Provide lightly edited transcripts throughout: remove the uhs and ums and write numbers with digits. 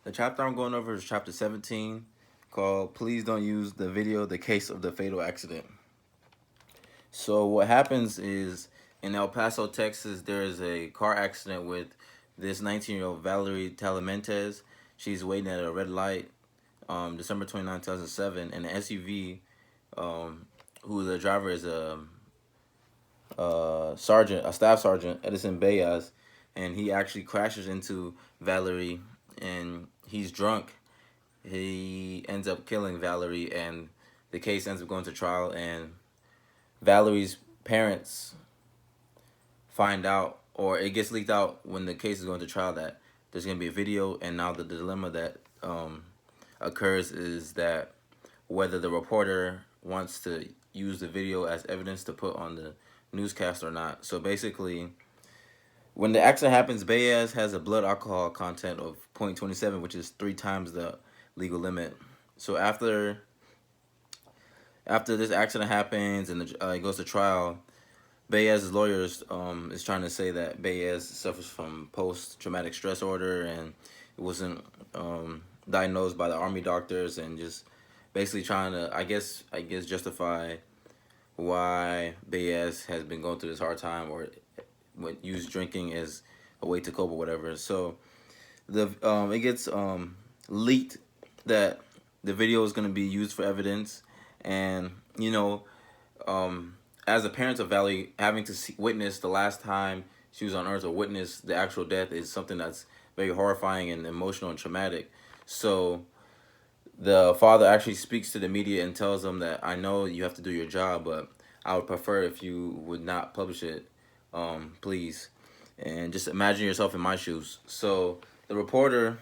The chapter I'm going over is chapter 17, called Please Don't Use the Video, the Case of the Fatal Accident. So what happens is in El Paso, Texas, there is a car accident with this 19-year-old Valerie Talamentes. She's waiting at a red light, December 29, 2007, and the SUV, who the driver is a staff sergeant, Edison Bayas, and he actually crashes into Valerie, and he's drunk. He ends up killing Valerie, and the case ends up going to trial, and Valerie's parents find out, or it gets leaked out when the case is going to trial, that there's going to be a video. And now the dilemma that occurs is that whether the reporter wants to use the video as evidence to put on the newscast or not. So basically, when the accident happens, Baez has a blood alcohol content of 0.27, which is 3 times the legal limit. So after this accident happens and it goes to trial, Baez's lawyers is trying to say that Baez suffers from post-traumatic stress order, and it wasn't diagnosed by the army doctors, and just basically trying to, I guess justify why Baez has been going through this hard time, or would use drinking as a way to cope or whatever. So the it gets leaked that the video is going to be used for evidence, and as a parent of Valley, having to witness the last time she was on Earth, or witness the actual death, is something that's very horrifying and emotional and traumatic. So the father actually speaks to the media and tells them that, I know you have to do your job, but I would prefer if you would not publish it, please. And just imagine yourself in my shoes. So the reporter,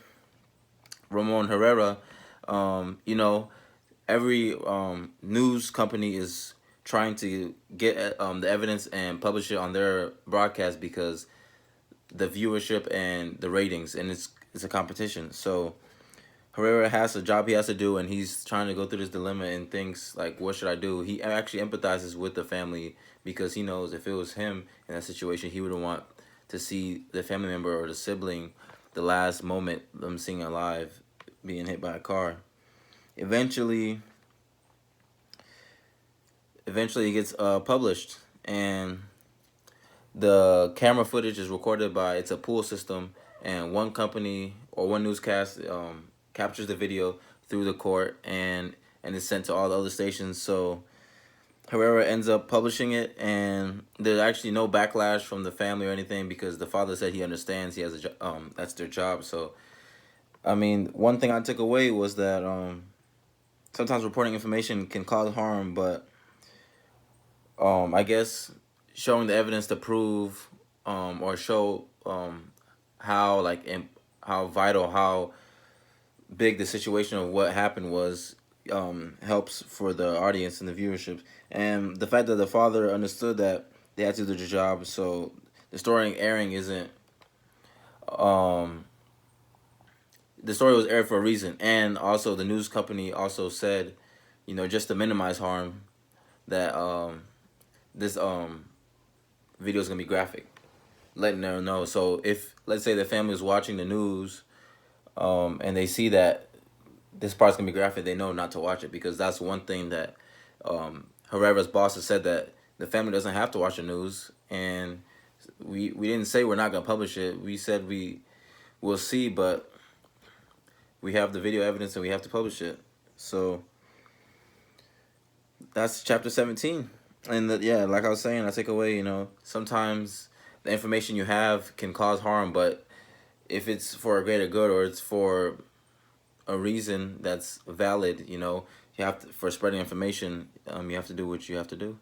Ramon Herrera, you know, every news company is trying to get the evidence and publish it on their broadcast, because the viewership and the ratings, and it's a competition. So Herrera has a job he has to do, and he's trying to go through this dilemma and thinks like, what should I do? He actually empathizes with the family, because he knows if it was him in that situation, he wouldn't want to see the family member or the sibling, the last moment them seeing alive, being hit by a car. Eventually, eventually it gets published, and the camera footage is recorded by, it's a pool system, and one company or one newscast captures the video through the court, and is sent to all the other stations. So Herrera ends up publishing it, and there's actually no backlash from the family or anything, because the father said he understands, he has that's their job. So I mean, one thing I took away was that sometimes reporting information can cause harm, but I guess showing the evidence to prove, or show how how vital, how big the situation of what happened was, helps for the audience and the viewership. And the fact that the father understood that they had to do their job, so the story airing isn't um the story was aired for a reason. And also the news company also said, just to minimize harm, that this video is gonna be graphic, letting them know. So if, let's say, the family is watching the news, and they see that this part's gonna be graphic, they know not to watch it, because that's one thing that Herrera's boss has said, that the family doesn't have to watch the news. And we didn't say we're not gonna publish it. We said we will see, but we have the video evidence and we have to publish it. So that's chapter 17. And yeah, like I was saying, I take away, sometimes the information you have can cause harm, but if it's for a greater good, or it's for a reason that's valid, you have to, for spreading information, you have to do what you have to do.